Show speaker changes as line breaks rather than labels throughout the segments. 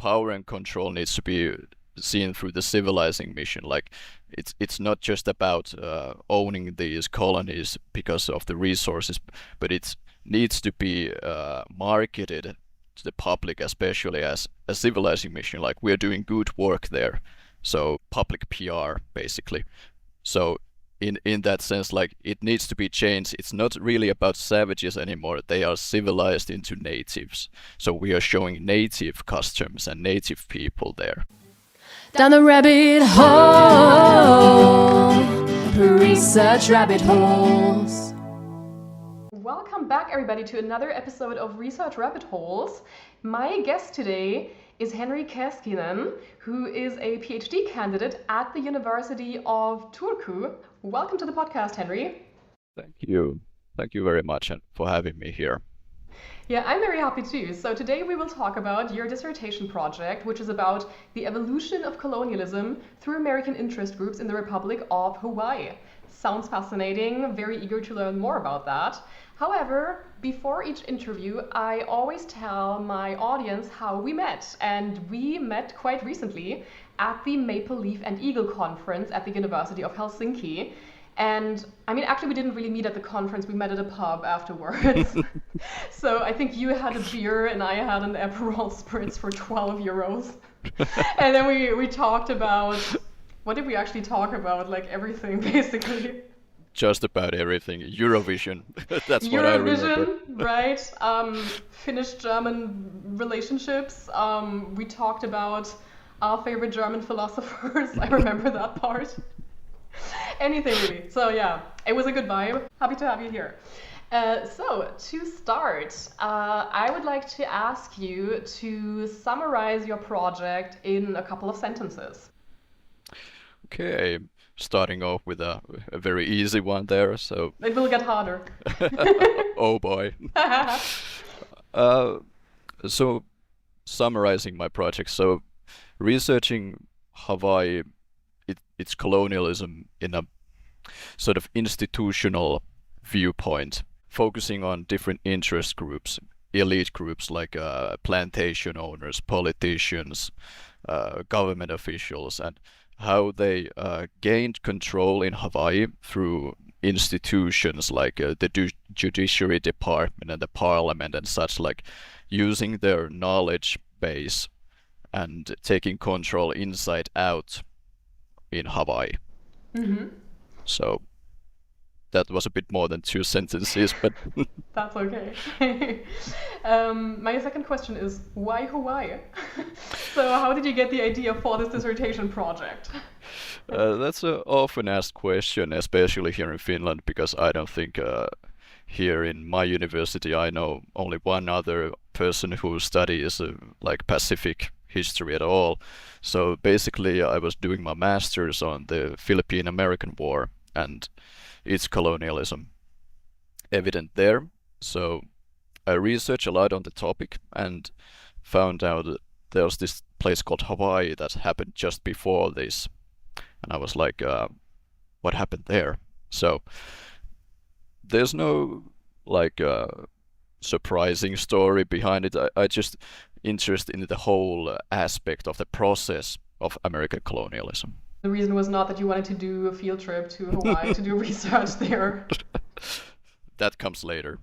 power and control needs to be seen through the civilizing mission. Like it's not just about owning these colonies because of the resources, but it needs to be marketed to the public, especially as a civilizing mission. Like we're doing good work there, so public PR basically. So in that sense, like it needs to be changed. It's not really about savages anymore. They are civilized into natives. So we are showing native customs and native people there.
Down the rabbit hole, research rabbit holes.
Welcome back, everybody, to another episode of Research Rabbit Holes. My guest today is Henri Keskinen, who is a PhD candidate at the University of Turku. Welcome to the podcast, Henri.
Thank you. Thank you very much for having me here.
Yeah, I'm very happy too. So today we will talk about your dissertation project, which is about the evolution of colonialism through American interest groups in the Republic of Hawaii. Sounds fascinating, very eager to learn more about that. However, before each interview, I always tell my audience how we met. And we met quite recently at the Maple Leaf and Eagle Conference at the University of Helsinki. And I mean, actually, we didn't really meet at the conference. We met at a pub afterwards. So I think you had a beer and I had an Aperol Spritz for 12 euros. And then we talked about, what did we actually talk about? Like everything, basically.
Just about everything. Eurovision. That's what I remember.
Eurovision, right? Finnish-German relationships. We talked about our favorite German philosophers. I remember that part. Anything really. So yeah, it was a good vibe. Happy to have you here. So to start, I would like to ask you to summarize your project in a couple of sentences.
Okay, starting off with a very easy one there. So
it will get harder.
Oh boy. So summarizing my project. So researching Hawaii, its colonialism in a sort of institutional viewpoint, focusing on different interest groups, elite groups like plantation owners, politicians, government officials, and how they gained control in Hawaii through institutions like the judiciary department and the parliament and such, like using their knowledge base and taking control inside out in Hawaii.
Mm-hmm.
So that was a bit more than 2 sentences, but
that's okay. My second question is, why Hawaii? So how did you get the idea for this dissertation project?
That's an often asked question, especially here in Finland, because I don't think here in my university I know only one other person who studies like Pacific history at all. So basically I was doing my master's on the Philippine-American War and its colonialism evident there. So I researched a lot on the topic and found out that there's this place called Hawaii that happened just before this. And I was like, what happened there? So there's no like surprising story behind it. I just interested in the whole aspect of the process of American colonialism.
The reason was not that you wanted to do a field trip to Hawaii to do research there.
That comes later.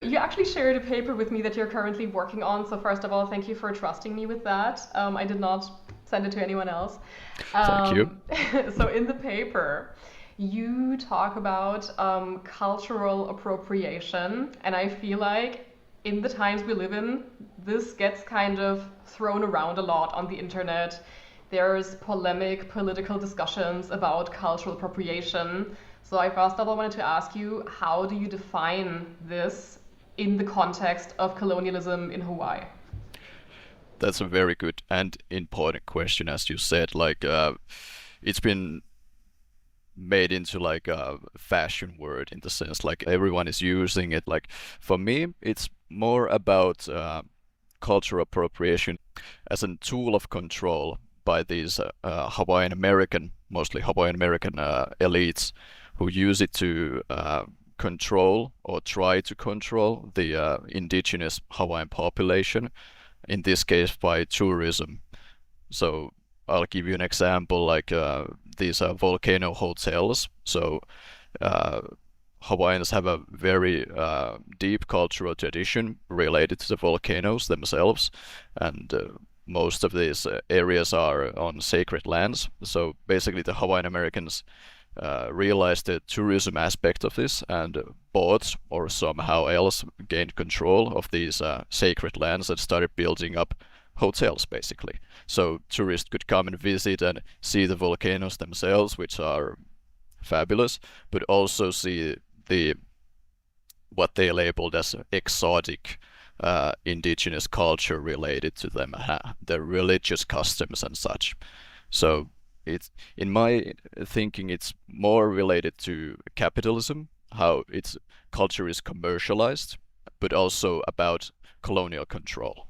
You actually shared a paper with me that you're currently working on. So first of all, thank you for trusting me with that. I did not send it to anyone else.
Thank you.
So in the paper, you talk about cultural appropriation, and I feel like in the times we live in, this gets kind of thrown around a lot on the internet. There's polemic political discussions about cultural appropriation. So I first of all wanted to ask you, how do you define this in the context of colonialism in Hawaii?
That's a very good and important question, as you said. Like, it's been made into like a fashion word in the sense like everyone is using it. Like for me, it's more about cultural appropriation as a tool of control by these Hawaiian American, mostly Hawaiian American elites who use it to control or try to control the indigenous Hawaiian population, in this case by tourism. So I'll give you an example, like these are volcano hotels. So uh, Hawaiians have a very deep cultural tradition related to the volcanoes themselves, and most of these areas are on sacred lands. So basically, the Hawaiian Americans realized the tourism aspect of this and bought or somehow else gained control of these sacred lands and started building up hotels basically. So tourists could come and visit and see the volcanoes themselves, which are fabulous, but also see the what they labeled as exotic indigenous culture related to them, their religious customs and such. So it's, in my thinking, it's more related to capitalism, how its culture is commercialized, but also about colonial control.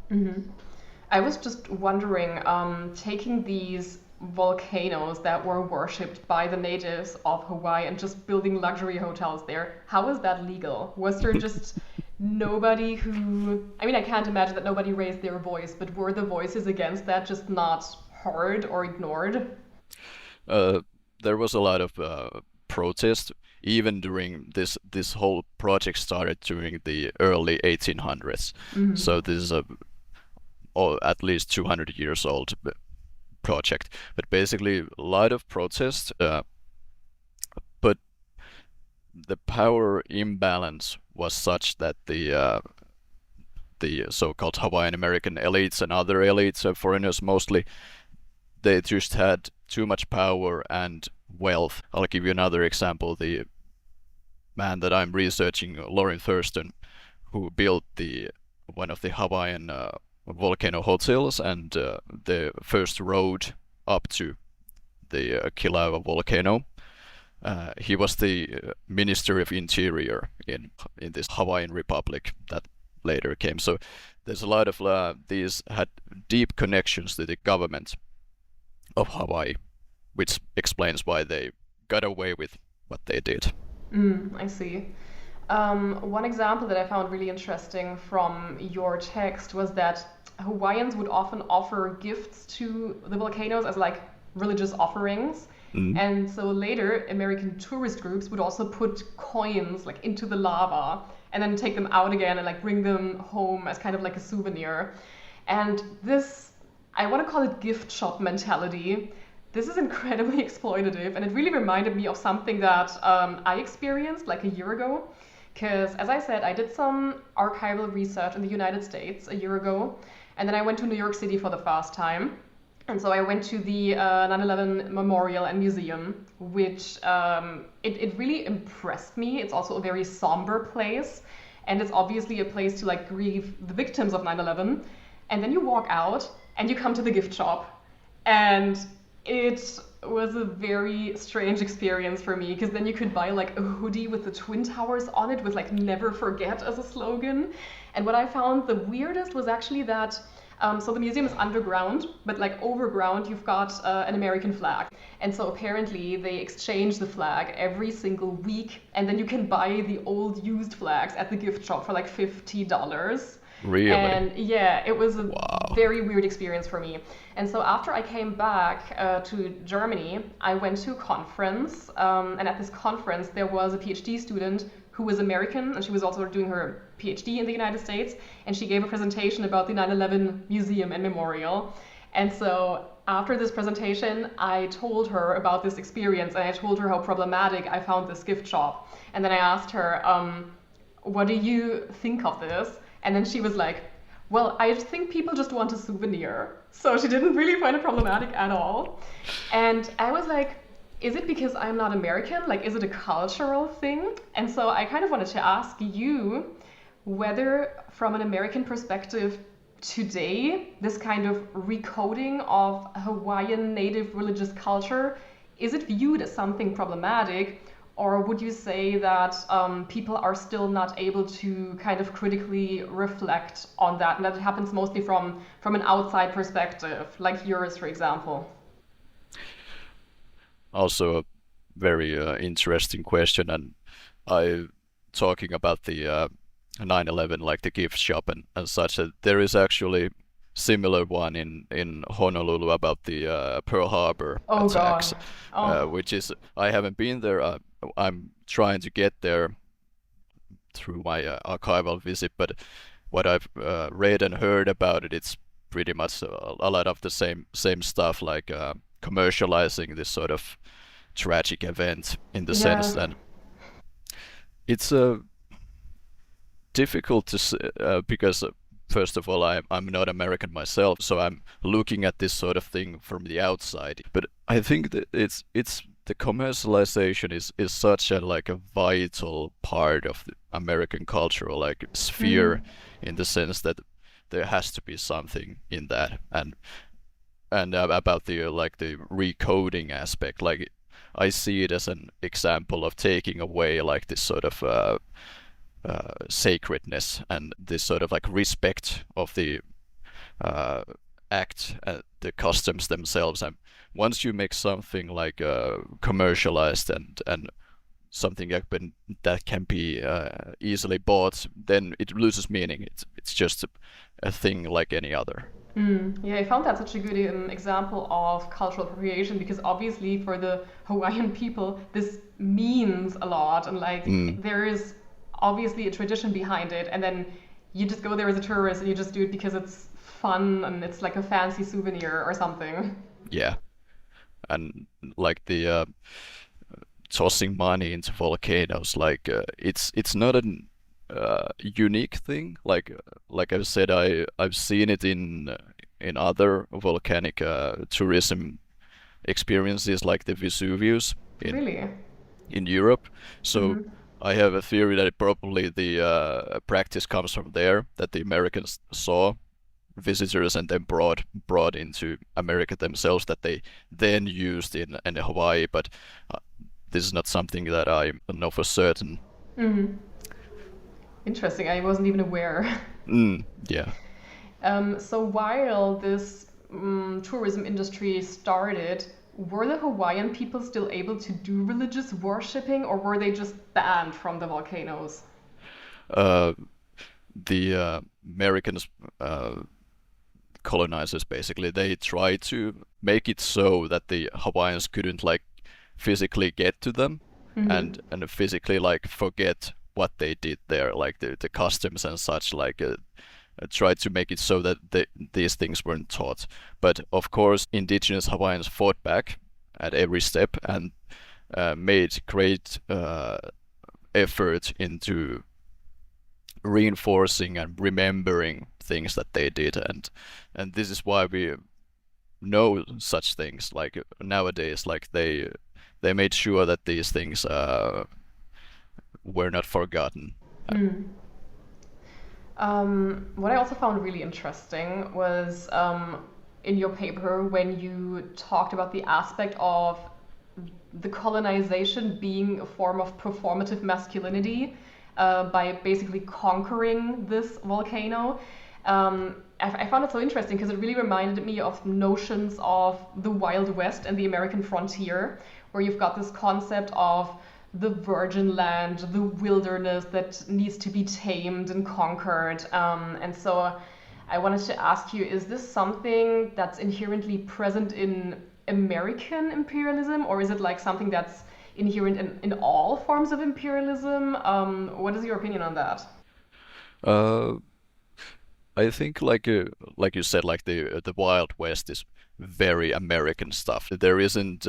Hmm. I was just wondering, taking these volcanoes that were worshipped by the natives of Hawaii and just building luxury hotels there, how is that legal? Was there just nobody who, I mean, I can't imagine that nobody raised their voice, but were the voices against that just not heard or ignored?
Uh, there was a lot of protest even during this whole project started during the early 1800s.
Hmm.
So this is a or at least 200 years old project. But basically, a lot of protest, but the power imbalance was such that the so-called Hawaiian American elites and other elites, foreigners mostly, they just had too much power and wealth. I'll give you another example. The man that I'm researching, Lauren Thurston, who built the one of the Hawaiian volcano hotels and the first road up to the Kilauea volcano. He was the Minister of Interior in this Hawaiian Republic that later came. So there's a lot of these had deep connections to the government of Hawaii, which explains why they got away with what they did.
I see. One example that I found really interesting from your text was that Hawaiians would often offer gifts to the volcanoes as like religious offerings.
Mm.
And so later, American tourist groups would also put coins like into the lava and then take them out again and like bring them home as kind of like a souvenir. And this, I want to call it gift shop mentality. This is incredibly exploitative, and it really reminded me of something that I experienced like a year ago. Because, as I said, I did some archival research in the United States a year ago, and then I went to New York City for the first time. And so I went to the 9/11 Memorial and Museum, which it really impressed me. It's also a very somber place, and it's obviously a place to like grieve the victims of 9/11. And then you walk out and you come to the gift shop, and it was a very strange experience for me because then you could buy like a hoodie with the Twin Towers on it with like "Never Forget" as a slogan. And what I found the weirdest was actually that so the museum is underground, but like overground you've got an American flag. And so apparently they exchange the flag every single week, and then you can buy the old used flags at the gift shop for like $50.
Really?
And yeah, it was a
Wow.
very weird experience for me. And so after I came back to Germany, I went to a conference. And at this conference, there was a PhD student who was American, and she was also doing her PhD in the United States. And she gave a presentation about the 9/11 Museum and Memorial. And so after this presentation, I told her about this experience, and I told her how problematic I found this gift shop. And then I asked her, what do you think of this? And then she was like, well, I think people just want a souvenir. So she didn't really find it problematic at all. And I was like, is it because I'm not American? Like, is it a cultural thing? And so I kind of wanted to ask you whether, from an American perspective, today, this kind of recoding of Hawaiian native religious culture, is it viewed as something problematic? Or would you say that people are still not able to kind of critically reflect on that, and that it happens mostly from an outside perspective, like yours, for example?
Also a very interesting question, and I talking about the 9/11, like the gift shop and such. There is actually similar one in Honolulu about the Pearl Harbor
Oh
attacks,
God. Oh,
which is I haven't been there. I'm trying to get there through my archival visit, but what I've read and heard about it, it's pretty much a lot of the same stuff, like commercializing this sort of tragic event in the sense
yeah.
that it's difficult to because first of all I'm not American myself, so I'm looking at this sort of thing from the outside. But I think that it's the commercialization is such a like a vital part of the American cultural like sphere,
Mm.
in the sense that there has to be something in that. And about the like the recoding aspect, like I see it as an example of taking away like this sort of sacredness and this sort of like respect of the uh, act, the customs themselves. And once you make something like commercialized and something that can be easily bought, then it loses meaning. It's just a thing like any other.
Mm. Yeah, I found that such a good example of cultural appropriation because obviously for the Hawaiian people, this means a lot, and like
Mm,
there is obviously a tradition behind it, and then you just go there as a tourist and you just do it because it's fun and it's like a fancy souvenir or something.
yeah, and like the tossing money into volcanoes, like it's not an unique thing. Like I've said, I've seen it in other volcanic tourism experiences, like the Vesuvius
Really?
in Europe. So
Hmm.
I have a theory that probably the practice comes from there, that the Americans saw visitors and then brought into America themselves, that they then used in Hawaii. But uh, this is not something that I know for certain.
Hmm. Interesting. I wasn't even aware.
Yeah.
So while this tourism industry started, were the Hawaiian people still able to do religious worshipping, or were they just banned from the volcanoes?
Uh, the Americans, colonizers, basically, they tried to make it so that the Hawaiians couldn't like physically get to them,
Hmm.
and physically like forget what they did there, like the customs and such, like tried to make it so that these things weren't taught. But of course, indigenous Hawaiians fought back at every step and made great effort into reinforcing and remembering things that they did. And this is why we know such things, like nowadays, like they made sure that these things were not forgotten.
Hmm. What I also found really interesting was in your paper when you talked about the aspect of the colonization being a form of performative masculinity by basically conquering this volcano. I found it so interesting because it really reminded me of notions of the Wild West and the American frontier, where you've got this concept of the virgin land, the wilderness that needs to be tamed and conquered. And so I wanted to ask you, is this something that's inherently present in American imperialism, or is it like something that's inherent in all forms of imperialism? What is your opinion on that?
Uh, I think like you said, like the Wild West is very American stuff. There isn't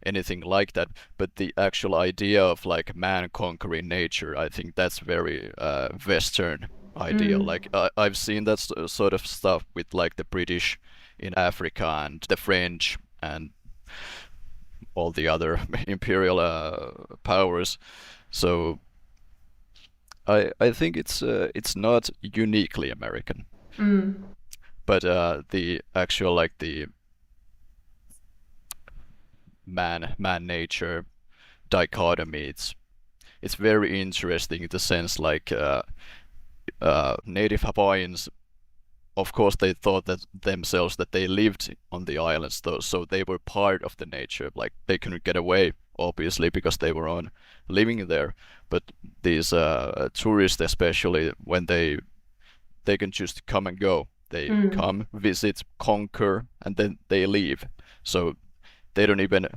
anything like that, but the actual idea of like man conquering nature, I think that's very Western idea.
Mm.
Like I've seen that sort of stuff with like the British in Africa and the French and all the other imperial powers. So I think it's not uniquely American,
Mm.
but the actual like the man nature dichotomy, it's very interesting in the sense like native Hawaiians, of course they thought that themselves that they lived on the islands though, so they were part of the nature, like they couldn't get away obviously, because they were on living there. But these tourists, especially, when they can just come and go. They come, visit, conquer, and then they leave. So they don't even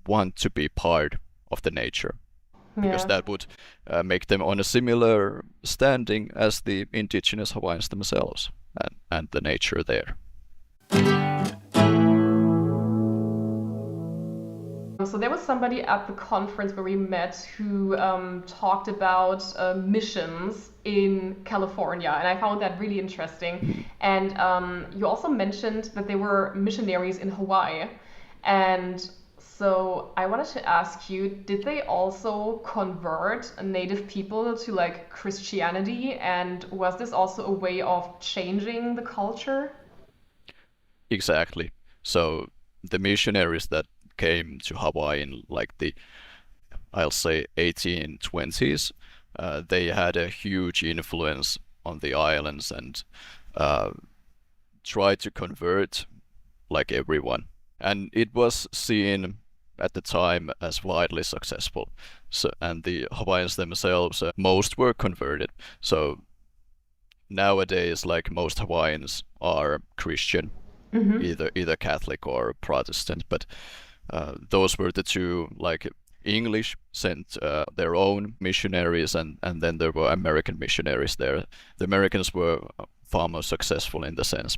want to be part of the nature, because
Yeah.
that would make them on a similar standing as the indigenous Hawaiians themselves and the nature there.
So there was somebody at the conference where we met who talked about missions in California, and I found that really interesting. And you also mentioned that there were missionaries in Hawaii, and so I wanted to ask you, did they also convert native people to like Christianity, and was this also a way of changing the culture?
Exactly. So the missionaries that came to Hawaii in like the, I'll say, 1820s, they had a huge influence on the islands and uh, tried to convert like everyone. And it was seen at the time as widely successful. So, and the Hawaiians themselves, most were converted. So nowadays, like most Hawaiians are Christian, either Catholic or Protestant. But those were the two, like English sent their own missionaries, and then there were American missionaries there. The Americans were far more successful in the sense.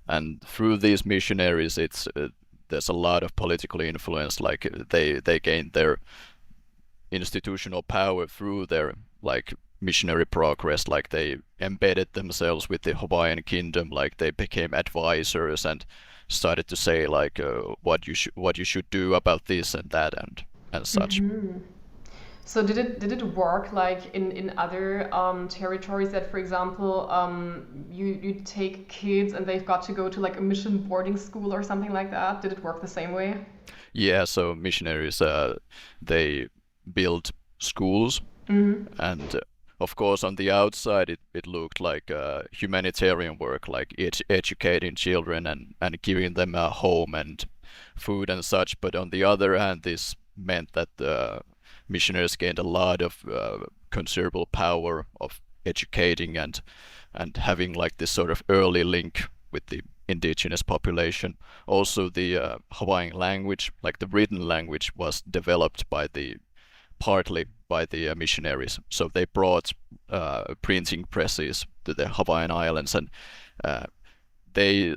And through these missionaries, there's a lot of political influence. Like they gained their institutional power through their like missionary progress. Like they embedded themselves with the Hawaiian kingdom. Like they became advisors and started to say like what you should do about this and that and such.
So did it work like in other territories that, for example, you take kids and they've got to go to like a mission boarding school or something like that? Did it work the same way?
Yeah, so missionaries they built schools, and of course on the outside it looked like humanitarian work, like educating children and giving them a home and food and such. But on the other hand, this meant that the missionaries gained a lot of considerable power of educating and having like this sort of early link with the indigenous population. Also, the Hawaiian language, like the written language, was developed partly by the missionaries. So they brought printing presses to the Hawaiian Islands, and they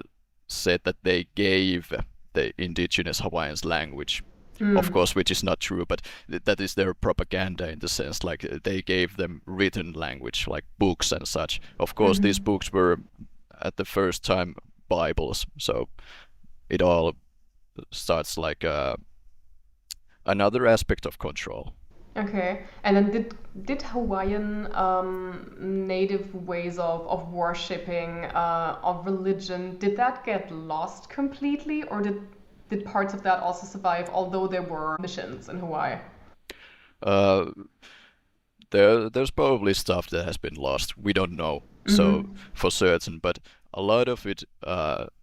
said that they gave the indigenous Hawaiians language. Of course, which is not true, but that is their propaganda in the sense, like they gave them written language, like books and such. Of course, these books were at the first time Bibles, so it all starts like another aspect of control.
Okay. And then did Hawaiian native ways of worshipping, of religion, did that get lost completely, or did parts of that also survive, although there were missions in Hawaii?
Uh, there's probably stuff that has been lost. We don't know, so for certain, but a lot of it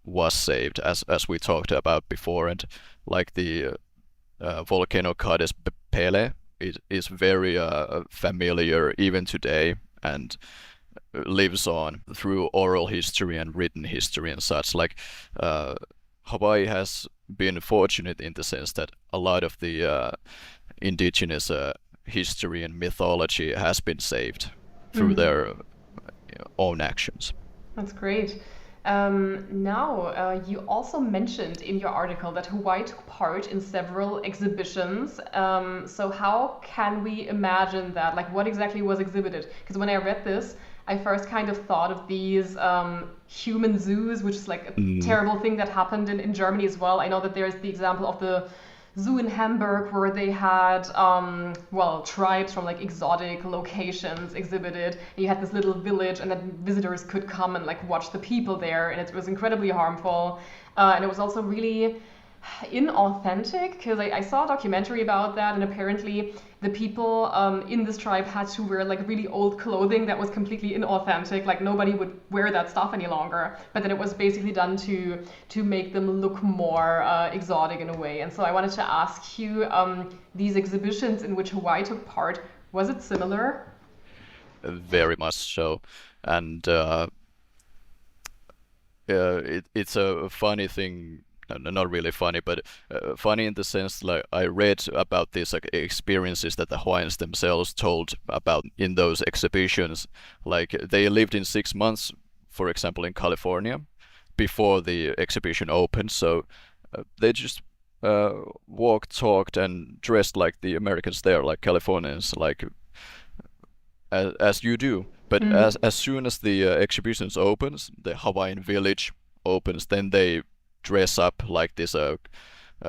was saved, as we talked about before, and like the volcano goddess Pele, it is very familiar even today and lives on through oral history and written history and such. Like Hawaii has been fortunate in the sense that a lot of the indigenous history and mythology has been saved through their own actions.
That's great. Now, you also mentioned in your article that Hawaii took part in several exhibitions. So how can we imagine that? Like, what exactly was exhibited? Because when I read this, I first kind of thought of these human zoos, which is like a terrible thing that happened in Germany as well. I know that there's the example of the zoo in Hamburg where they had, well, tribes from like exotic locations exhibited. And you had this little village, and then visitors could come and like watch the people there, and it was incredibly harmful. And it was also really inauthentic, because I saw a documentary about that, and apparently the people in this tribe had to wear like really old clothing that was completely inauthentic. Like nobody would wear that stuff any longer. But then it was basically done to make them look more exotic in a way. And so I wanted to ask you, these exhibitions in which Hawaii took part, was it similar?
Very much so. And it's a funny thing, no, not really funny, but funny in the sense like I read about these like experiences that the Hawaiians themselves told about in those exhibitions. Like they lived in 6 months, for example, in California before the exhibition opened. So they just walked, talked, and dressed like the Americans there, like Californians, like as you do. But as soon as the exhibitions opens, the Hawaiian village opens, then they dress up like this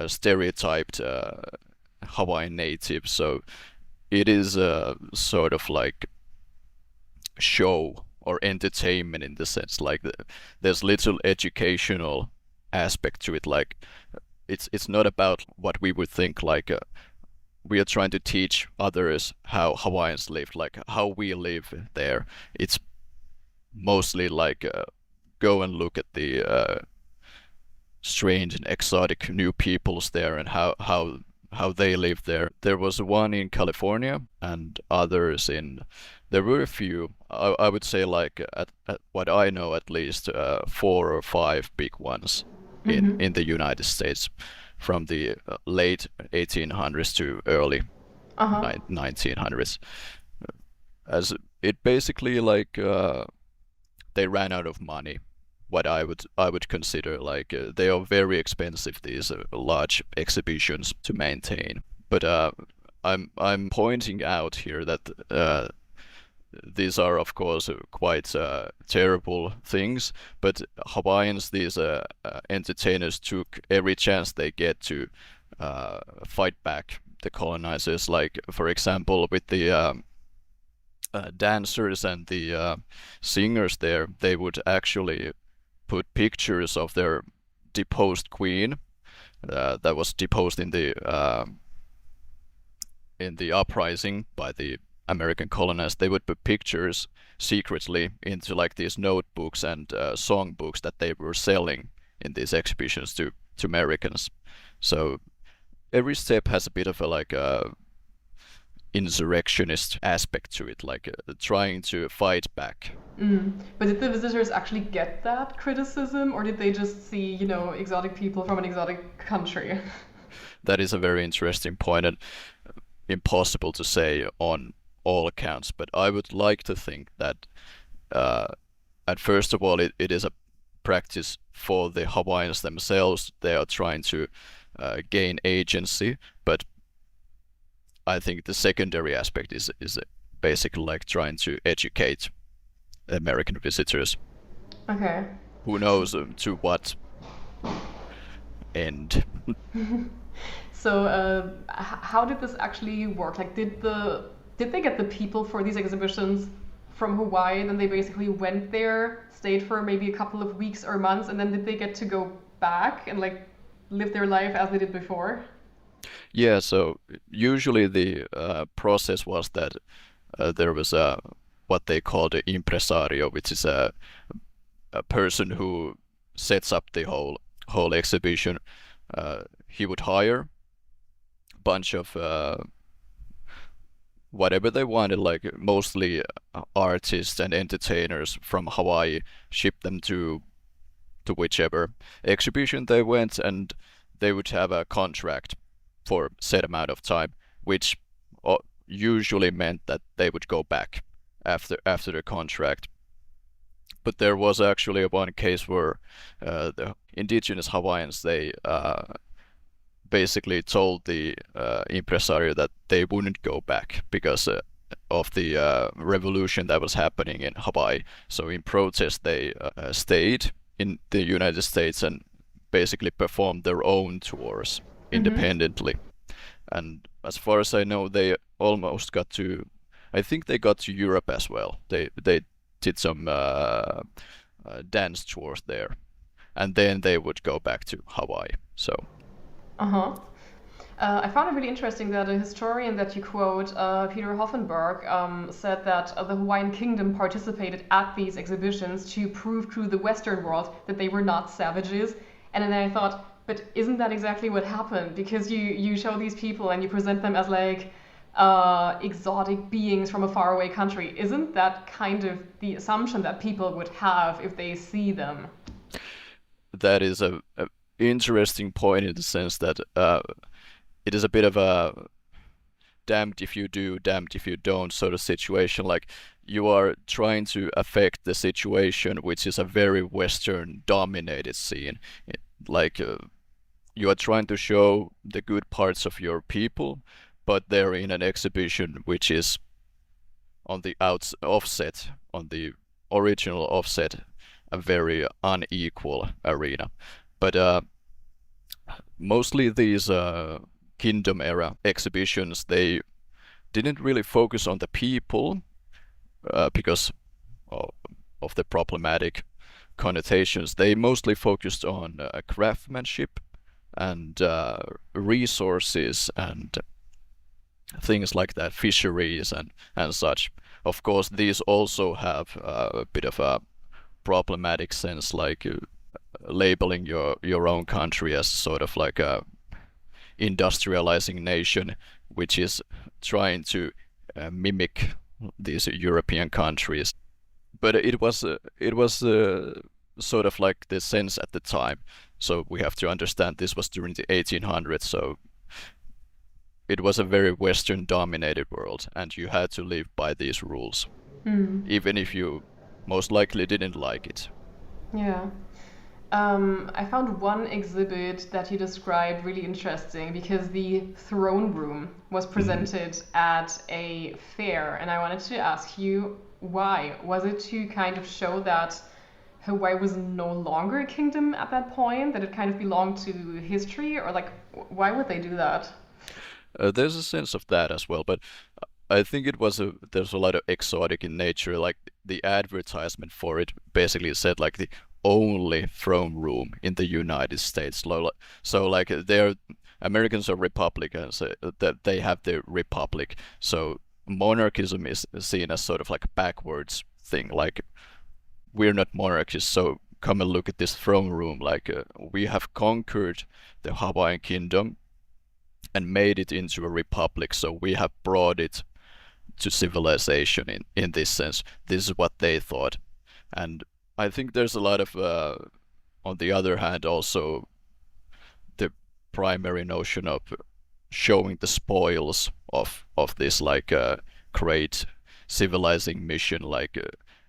stereotyped Hawaiian native. So it is a sort of like show or entertainment in the sense like there's little educational aspect to it. Like it's not about what we would think like we are trying to teach others how Hawaiians live, like how we live there. It's mostly like go and look at the strange and exotic new peoples there and how they live there. There was one in California and others in. There were a few. I would say like at what I know at least 4 or 5 big ones in the United States from the late 1800s to early 1900s. As it basically like they ran out of money. What I would consider like they are very expensive, these large exhibitions to maintain. But I'm pointing out here that these are of course quite terrible things, but Hawaiians, these entertainers, took every chance they get to fight back the colonizers. Like for example with the dancers and the singers there, they would actually put pictures of their deposed queen that was deposed in the uprising by the American colonists. They would put pictures secretly into like these notebooks and songbooks that they were selling in these exhibitions to Americans. So every step has a bit of a like insurrectionist aspect to it, like trying to fight back.
But did the visitors actually get that criticism, or did they just see, exotic people from an exotic country?
That is a very interesting point and impossible to say on all accounts, but I would like to think that and first of all it is a practice for the Hawaiians themselves. They are trying to gain agency, but I think the secondary aspect is basically like trying to educate American visitors.
Okay.
Who knows to what end.
So how did this actually work? Like did they get the people for these exhibitions from Hawaii, then they basically went there, stayed for maybe a couple of weeks or months, and then did they get to go back and like live their life as they did before?
Yeah, so usually the process was that there was what they called an impresario, which is a person who sets up the whole exhibition. He would hire a bunch of whatever they wanted, like mostly artists and entertainers from Hawaii, ship them to whichever exhibition they went, and they would have a contract for a set amount of time, which usually meant that they would go back after the contract. But there was actually one case where the indigenous Hawaiians, they basically told the impresario that they wouldn't go back because of the revolution that was happening in Hawaii. So in protest, they stayed in the United States and basically performed their own tours independently. And as far as I know, they almost got to, I think they got to Europe as well. They did some dance tours there, and then they would go back to Hawaii. So
Uh-huh. I found it really interesting that a historian that you quote, Peter Hoffenberg, said that the Hawaiian kingdom participated at these exhibitions to prove to the Western world that they were not savages. And then I thought, but isn't that exactly what happened? Because you show these people and you present them as like exotic beings from a faraway country. Isn't that kind of the assumption that people would have if they see them?
That is a interesting point in the sense that it is a bit of a damned if you do, damned if you don't sort of situation. Like you are trying to affect the situation, which is a very Western dominated scene. Like you are trying to show the good parts of your people, but they're in an exhibition which is on the offset, on the original offset, a very unequal arena. But mostly these kingdom era exhibitions, they didn't really focus on the people because of the problematic connotations. They mostly focused on craftsmanship and resources and things like that, fisheries and such. Of course, these also have a bit of a problematic sense, like labeling your own country as sort of like a industrializing nation, which is trying to mimic these European countries. But it was sort of like the sense at the time. So we have to understand this was during the 1800s. So it was a very Western dominated world, and you had to live by these rules, even if you most likely didn't like it.
Yeah. I found one exhibit that you described really interesting because the throne room was presented at a fair, and I wanted to ask you why. Was it to kind of show that Hawaii was no longer a kingdom at that point, that it kind of belonged to history, or like why would they do that?
There's a sense of that as well, but I think there's a lot of exotic in nature. Like the advertisement for it basically said like the only throne room in the United States. So like they're Americans are Republicans, that they have the republic. So monarchism is seen as sort of like a backwards thing. Like we're not monarchists, so come and look at this throne room. Like we have conquered the Hawaiian kingdom and made it into a republic. So we have brought it to civilization in this sense. This is what they thought. And I think there's a lot of, on the other hand, also the primary notion of showing the spoils of this like great civilizing mission. Like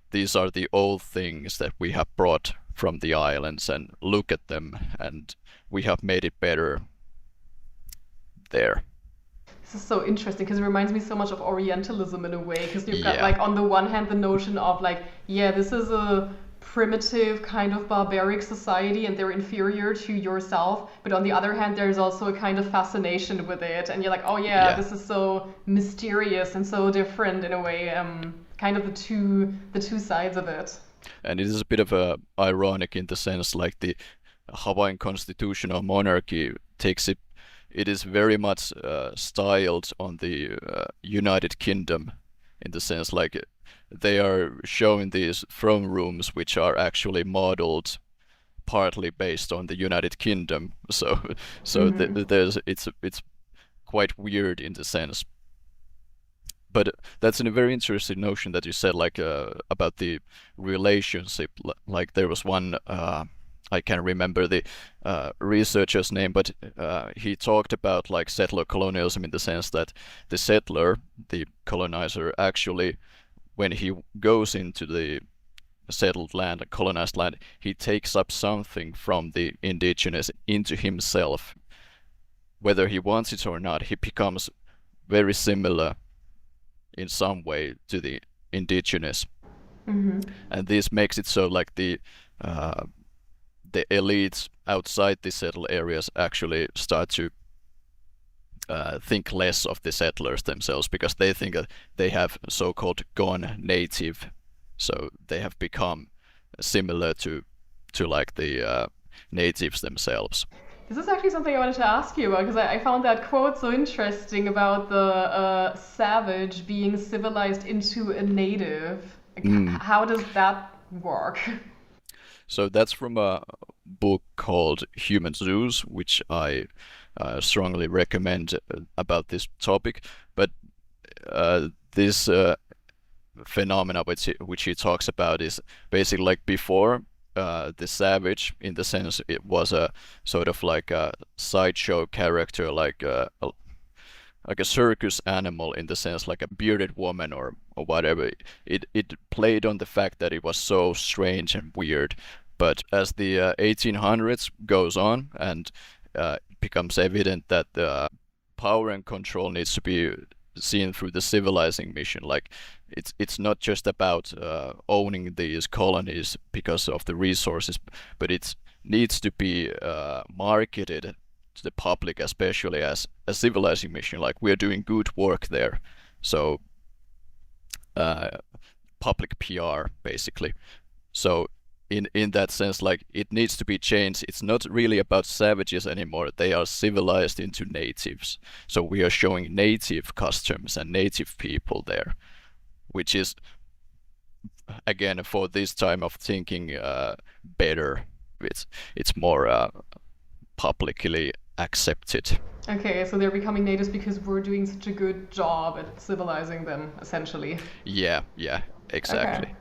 these are the old things that we have brought from the islands, and look at them, and we have made it better there.
This is so interesting because it reminds me so much of Orientalism in a way. Because you've got
Yeah.
like on the one hand the notion of like, yeah, this is a primitive kind of barbaric society and they're inferior to yourself. But on the other hand, there's also a kind of fascination with it, and you're like, oh yeah,
Yeah.
this is so mysterious and so different in a way. Kind of the two sides of it.
And it is a bit of a ironic in the sense like the Hawaiian constitutional monarchy takes it is very much styled on the United Kingdom, in the sense like they are showing these throne rooms which are actually modeled partly based on the United Kingdom. So there's it's quite weird in the sense. But that's a very interesting notion that you said, like about the relationship. Like there was one, I can't remember the researcher's name, but he talked about like settler colonialism in the sense that the settler, the colonizer, actually, when he goes into the settled land, colonized land, he takes up something from the indigenous into himself. Whether he wants it or not, he becomes very similar in some way to the indigenous, and this makes it so like the elites outside the settled areas actually start to think less of the settlers themselves, because they think that they have so-called gone native, so they have become similar to like the natives themselves.
This is actually something I wanted to ask you about because I found that quote so interesting about the savage being civilized into a native. Like,
Mm.
how does that work?
So that's from a book called Human Zoos, which I strongly recommend about this topic. But this phenomena which he talks about is basically like before the savage, in the sense it was a sort of like a sideshow character, like a circus animal, in the sense like a bearded woman or whatever. It played on the fact that it was so strange and weird. But as the 1800s goes on and it becomes evident that the power and control needs to be seen through the civilizing mission, like it's not just about owning these colonies because of the resources, but it needs to be marketed to the public, especially as a civilizing mission, like we're doing good work there. So uh, public PR basically. So in that sense, like it needs to be changed. It's not really about savages anymore. They are civilized into natives. So we are showing native customs and native people there, which is again for this time of thinking better. It's more publicly accepted.
Okay, so they're becoming natives because we're doing such a good job at civilizing them, essentially.
Yeah, exactly.
Okay.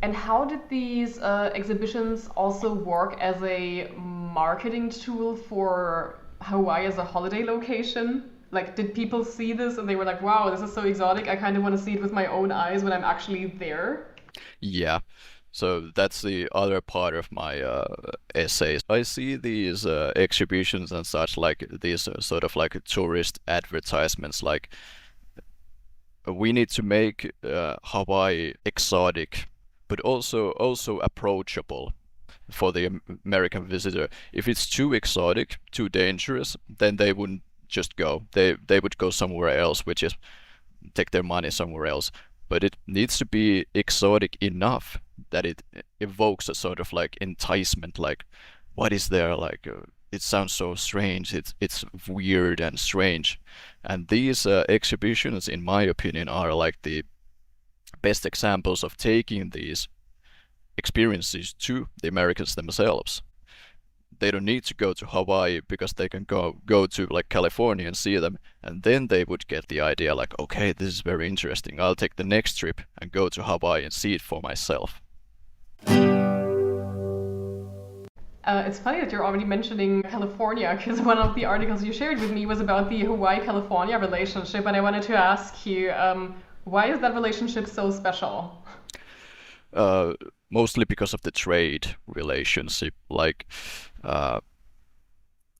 And how did these exhibitions also work as a marketing tool for Hawaii as a holiday location? Like, did people see this and they were like, wow, this is so exotic, I kind of want to see it with my own eyes when I'm actually there?
Yeah. So that's the other part of my essays. I see these exhibitions and such, like these sort of like tourist advertisements, like we need to make Hawaii exotic, but also approachable for the American visitor. If it's too exotic, too dangerous, then they wouldn't just go. They would go somewhere else, which is take their money somewhere else. But it needs to be exotic enough that it evokes a sort of like enticement, like what is there, like it sounds so strange, it's weird and strange. And these exhibitions, in my opinion, are like the best examples of taking these experiences to the Americans themselves. They don't need to go to Hawaii because they can go to like California and see them, and then they would get the idea like, okay, this is very interesting. I'll take the next trip and go to Hawaii and see it for myself.
It's funny that you're already mentioning California because one of the articles you shared with me was about the Hawaii-California relationship, and I wanted to ask you, why is that relationship so special?
Uh, Mostly because of the trade relationship. Like uh,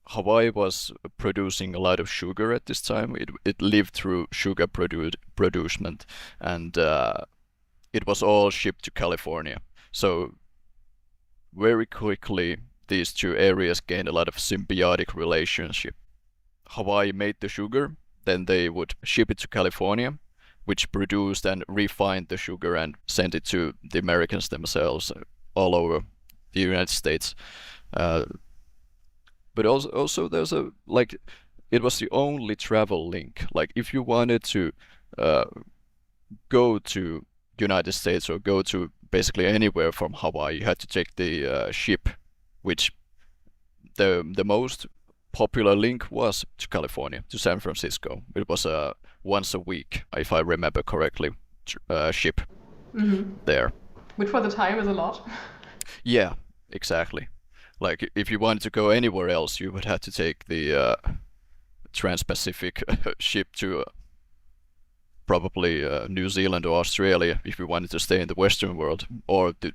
Hawaii was producing a lot of sugar at this time. It lived through sugar producement, and it was all shipped to California. So very quickly, these two areas gained a lot of symbiotic relationship. Hawaii made the sugar, then they would ship it to California, which produced and refined the sugar and sent it to the Americans themselves all over the United States. Uh, but also there's a like it was the only travel link. Like if you wanted to uh, go to United States or go to basically anywhere from Hawaii, you had to take the ship, which the most popular link was to California, to San Francisco. It was a once a week, if I remember correctly, ship there.
Which for the time is a lot.
Yeah, exactly. Like if you wanted to go anywhere else, you would have to take the Trans-Pacific ship to probably New Zealand or Australia if you wanted to stay in the Western world, or to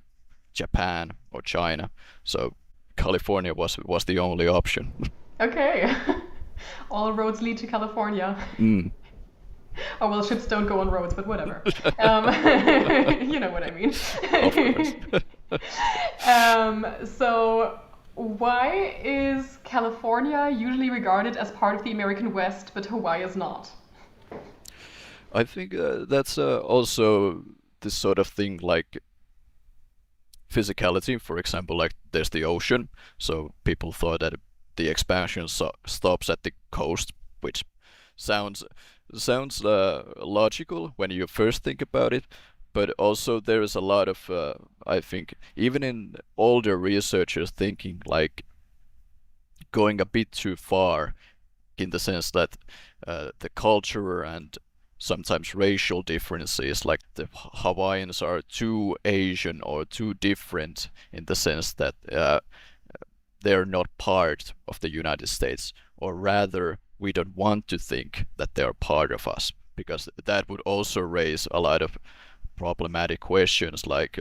Japan or China. So California was the only option.
Okay. All roads lead to California.
Mm.
Oh, well, ships don't go on roads, but whatever. You know what I mean.
Of course.
So, why is California usually regarded as part of the American West, but Hawaii is not?
I think that's also this sort of thing, like physicality. For example, like there's the ocean, so people thought that the expansion stops at the coast, which sounds logical when you first think about it. But also there is a lot of I think even in older researchers thinking like going a bit too far, in the sense that the culture and sometimes racial differences, like the Hawaiians are too Asian or too different in the sense that they're not part of the United States, or rather, we don't want to think that they're part of us, because that would also raise a lot of problematic questions, like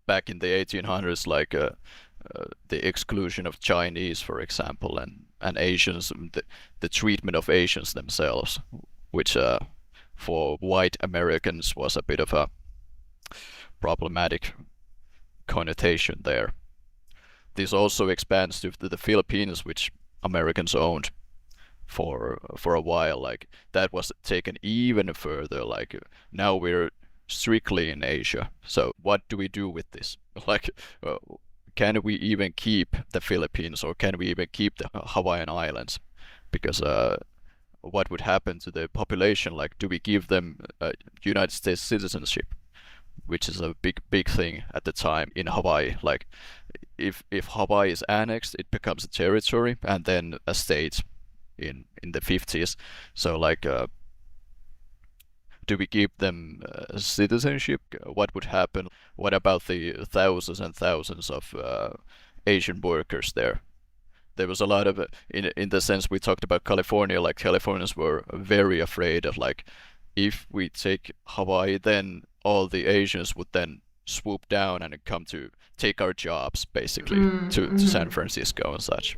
back in the 1800s, like the exclusion of Chinese, for example, and Asians, the treatment of Asians themselves, which for white Americans was a bit of a problematic connotation there. This also expands to the Philippines, which Americans owned for a while. Like that was taken even further. Like now we're strictly in Asia. So what do we do with this? Like, can we even keep the Philippines, or can we even keep the Hawaiian Islands? Because what would happen to the population? Like, do we give them United States citizenship, which is a big thing at the time in Hawaii? Like, if Hawaii is annexed, it becomes a territory and then a state in the 50s. So like, do we give them citizenship? What would happen? What about the thousands and thousands of Asian workers there? There was a lot of, in the sense we talked about California, like Californians were very afraid of, like, if we take Hawaii, then all the Asians would then swoop down and come to take our jobs, basically, to San Francisco and such.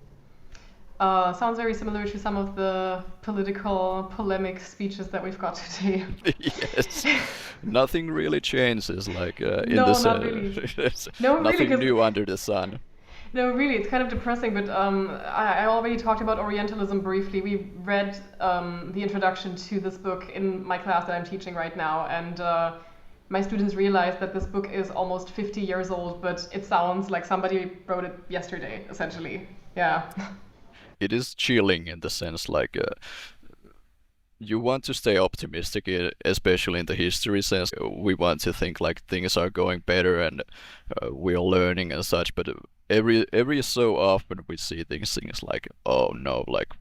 Sounds very similar to some of the political polemic speeches that we've got today.
Yes, nothing really changes, like in
No,
the
not really. No, really,
nothing
'cause
new under the sun.
no, really, it's kind of depressing, but I already talked about Orientalism briefly. We read the introduction to this book in my class that I'm teaching right now, and my students realized that this book is almost 50 years old, but it sounds like somebody wrote it yesterday, essentially. Yeah.
It is chilling in the sense, like, you want to stay optimistic, especially in the history sense. We want to think like things are going better and we are learning and such, but every so often we see things like, oh no, like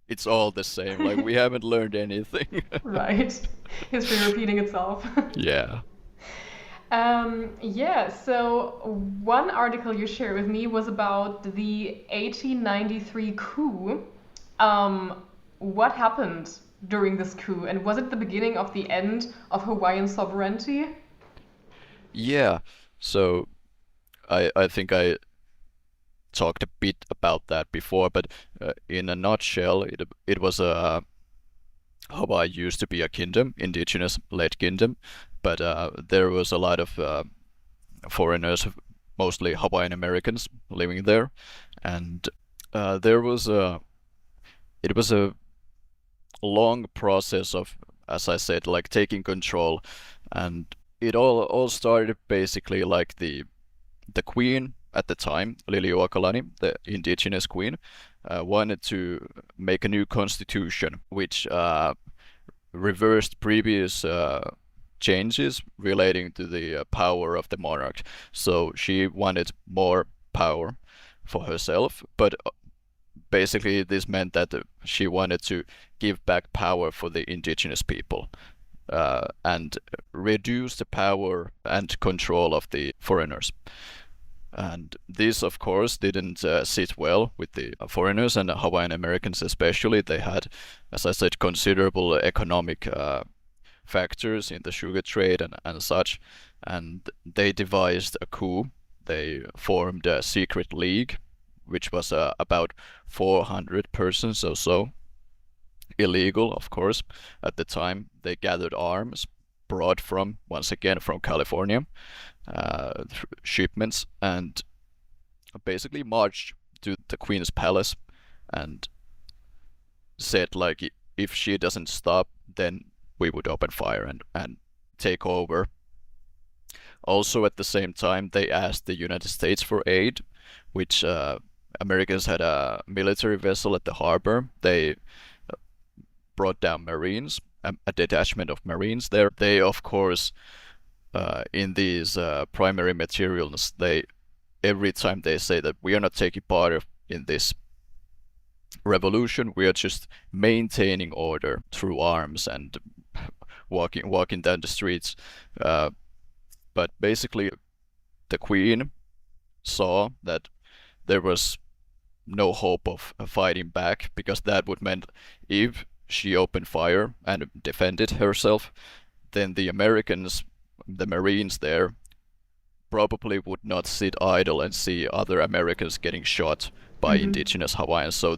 it's all the same, like we haven't learned anything.
Right. History repeating itself.
Yeah.
Yeah, so one article you shared with me was about the 1893 coup. What happened during this coup, and was it the beginning of the end of Hawaiian sovereignty?
Yeah, so I think I talked a bit about that before, but in a nutshell, it was a Hawaii used to be a kingdom, indigenous-led kingdom, but there was a lot of foreigners, mostly Hawaiian Americans, living there, and there was it was a long process of, as I said, like taking control, and it all started basically like the queen at the time, Liliuokalani, the indigenous queen, wanted to make a new constitution, which reversed previous changes relating to the power of the monarch. So she wanted more power for herself, but basically this meant that she wanted to give back power for the indigenous people, and reduce the power and control of the foreigners. And this, of course, didn't sit well with the foreigners and the Hawaiian Americans especially. They had, as I said, considerable economic factors in the sugar trade and such, and they devised a coup. They formed a secret league, which was about 400 persons or so. Illegal, of course, at the time. They gathered arms, brought from, once again, from California, shipments, and basically marched to the Queen's palace and said, like, if she doesn't stop, then we would open fire and take over Also, at the same time, they asked the United States for aid, which Americans had a military vessel at the harbor. They brought down Marines, a detachment of Marines there. They, of course, in these primary materials, they every time they say that we are not taking part in this revolution, we are just maintaining order through arms and walking down the streets. But basically, the Queen saw that there was no hope of fighting back, because that would mean if she opened fire and defended herself, then the Americans, the Marines there, probably would not sit idle and see other Americans getting shot by indigenous Hawaiians. So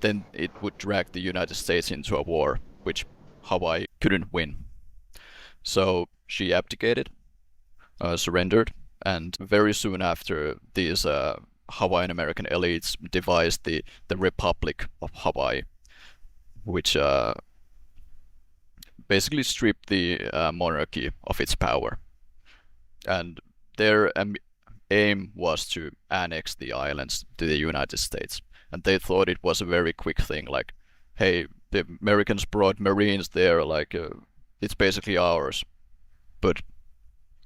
then it would drag the United States into a war, which Hawaii couldn't win. So she abdicated, surrendered, and very soon after, these Hawaiian American elites devised the Republic of Hawaii, which basically stripped the monarchy of its power. And their aim was to annex the islands to the United States. And they thought it was a very quick thing, like, hey, the Americans brought Marines there, like, it's basically ours. But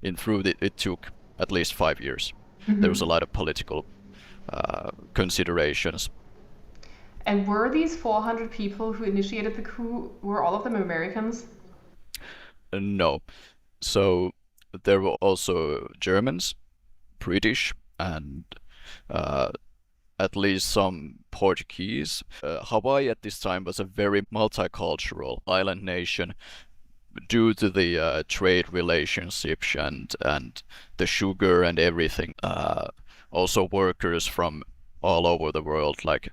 in truth, it took at least 5 years. There was a lot of political considerations.
And were these 400 people who initiated the coup, were all of them Americans?
No. So there were also Germans, British, and at least some Portuguese. Hawaii at this time was a very multicultural island nation due to the trade relationships and the sugar and everything. Also workers from all over the world, like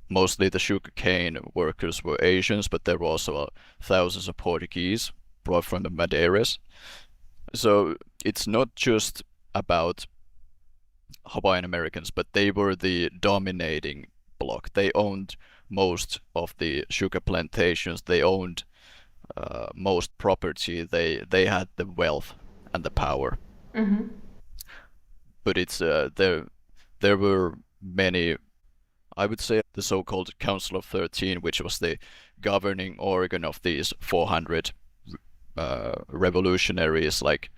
mostly the sugarcane workers were Asians, but there were also thousands of Portuguese brought from the Madeiras. So it's not just about Hawaiian Americans, but they were the dominating bloc. They owned most of the sugar plantations. They owned most property. They had the wealth and the power. But it's there were many. I would say the so-called Council of 13, which was the governing organ of these 400 revolutionaries, like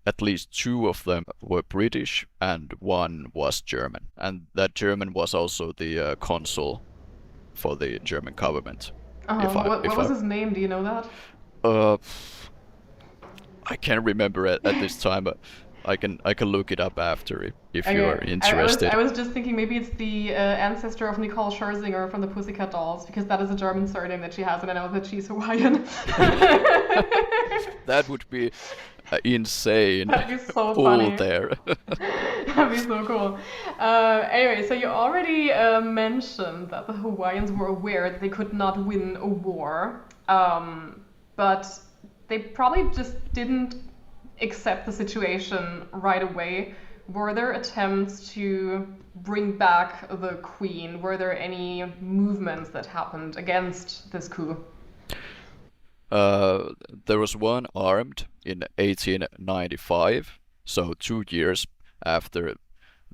at least 2 of them were British and 1 was German. And that German was also the consul for the German government.
What was his name? Do you know that?
I can't remember at this time, but I can look it up after if
Okay.
you are interested.
I was just thinking maybe it's the ancestor of Nicole Scherzinger from the Pussycat Dolls, because that is a German surname that she has, and I know that she's Hawaiian.
That would be insane.
That'd be so
All
funny.
there.
That'd be so cool. Anyway, so you already mentioned that the Hawaiians were aware that they could not win a war, but they probably just didn't accept the situation right away. Were there attempts to bring back the Queen? Were there any movements that happened against this coup?
There was one armed in 1895, so 2 years after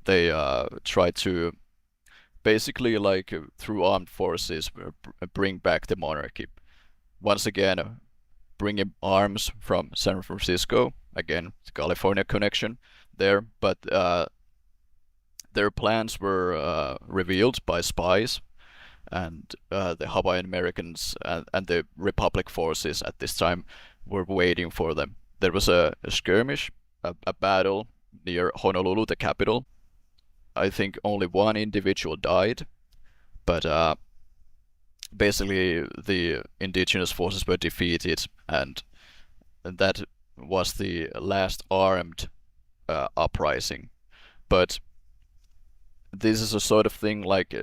they tried to basically, like, through armed forces, bring back the monarchy. Once again, bringing arms from San Francisco, again, the California connection there, but their plans were revealed by spies, and the Hawaiian Americans and the Republic forces at this time were waiting for them. There was a skirmish, a battle near Honolulu, the capital. I think only 1 individual died, but basically the indigenous forces were defeated, and that was the last armed uprising. But this is a sort of thing, like,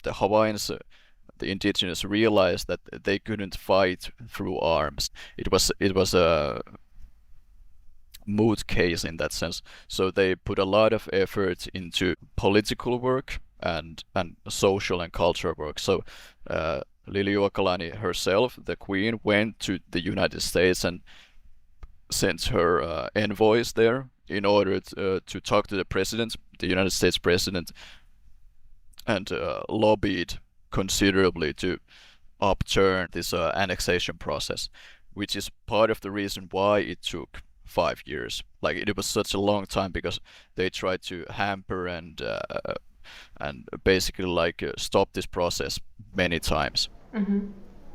the Hawaiians, the indigenous, realized that they couldn't fight through arms. It was a moot case in that sense. So they put a lot of effort into political work and social and cultural work. So Liliuokalani herself, the queen, went to the United States and sent her envoys there in order to talk to the president, the United States president, and lobbied considerably to upturn this annexation process, which is part of the reason why it took 5 years. Like it was such a long time because they tried to hamper and basically like stop this process many times.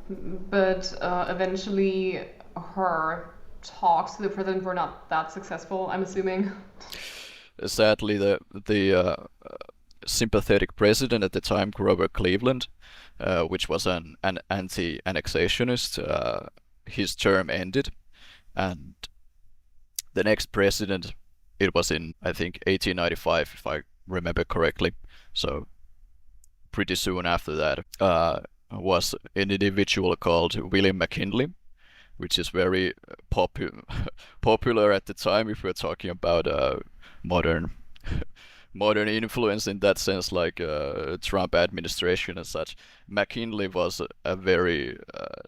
But eventually, her talks to the president were not that successful, I'm assuming.
Sadly, the sympathetic president at the time, Grover Cleveland, which was an anti-annexationist, his term ended, and the next president, it was in I think 1895, if I remember correctly. So pretty soon after that, was an individual called William McKinley, which is very popular at the time if we're talking about modern modern influence in that sense, like Trump administration and such. McKinley was a very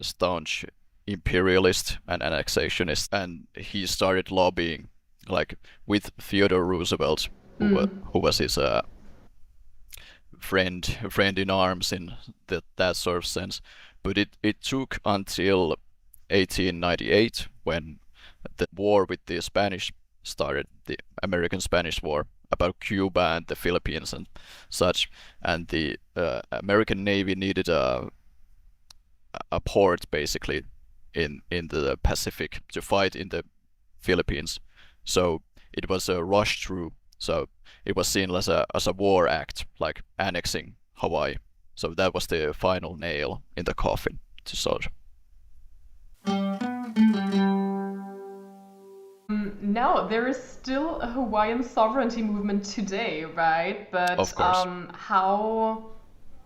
staunch imperialist and annexationist, and he started lobbying, like with Theodore Roosevelt, who was his friend in arms in that sort of sense. But it took until 1898 when the war with the Spanish started, the American-Spanish War about Cuba and the Philippines and such, and the American Navy needed a port basically in the Pacific to fight in the Philippines. So it was rushed through. So it was seen as a war act, like annexing Hawaii. So that was the final nail in the coffin to sort.
Now, there is still a Hawaiian sovereignty movement today, right? But
Of course.
how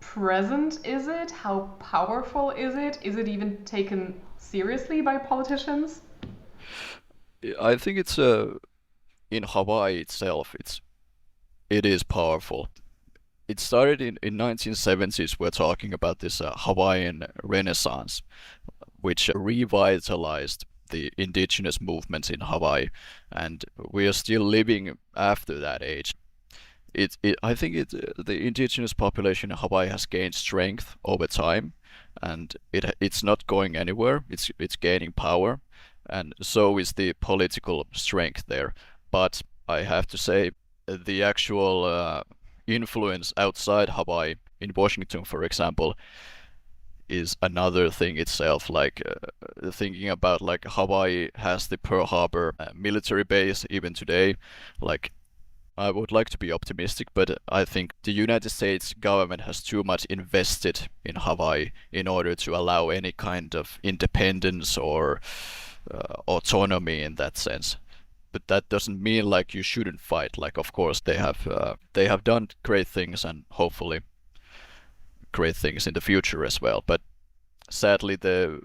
present is it? How powerful is it? Is it even taken seriously by politicians?
I think it's in Hawaii itself. It is powerful. It started in 1970s. We're talking about this Hawaiian Renaissance, which revitalized the indigenous movements in Hawaii, and we are still living after that age. I think the indigenous population in Hawaii has gained strength over time, and it's not going anywhere. It's gaining power, and so is the political strength there. But I have to say, the actual influence outside Hawaii, in Washington, for example, is another thing itself. Like thinking about like Hawaii has the Pearl Harbor military base even today. Like I would like to be optimistic, but I think the United States government has too much invested in Hawaii in order to allow any kind of independence or autonomy in that sense. But that doesn't mean like you shouldn't fight. Like of course they have done great things and hopefully great things in the future as well. But sadly, the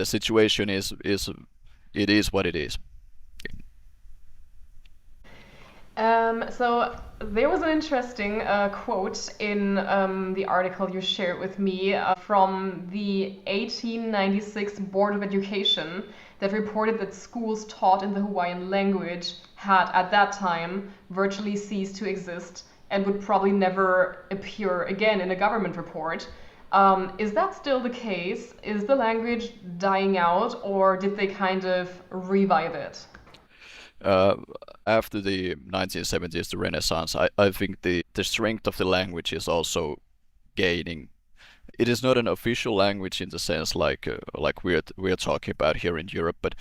situation is it is what it is.
So there was an interesting quote in the article you shared with me from the 1896 Board of Education that reported that schools taught in the Hawaiian language had at that time virtually ceased to exist and would probably never appear again in a government report. Is that still the case? Is the language dying out, or did they kind of revive it?
After the 1970s, the Renaissance, I think the strength of the language is also gaining. It is not an official language in the sense like we're talking about here in Europe, but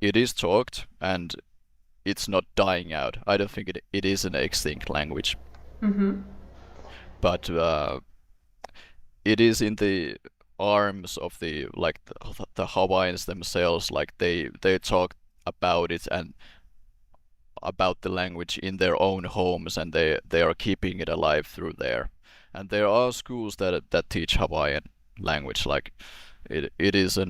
it is talked and it's not dying out. I don't think it is an extinct language. But it is in the arms of the Hawaiians themselves. Like they talk about it and about the language in their own homes, and they are keeping it alive through there. And there are schools that teach Hawaiian language. Like it is a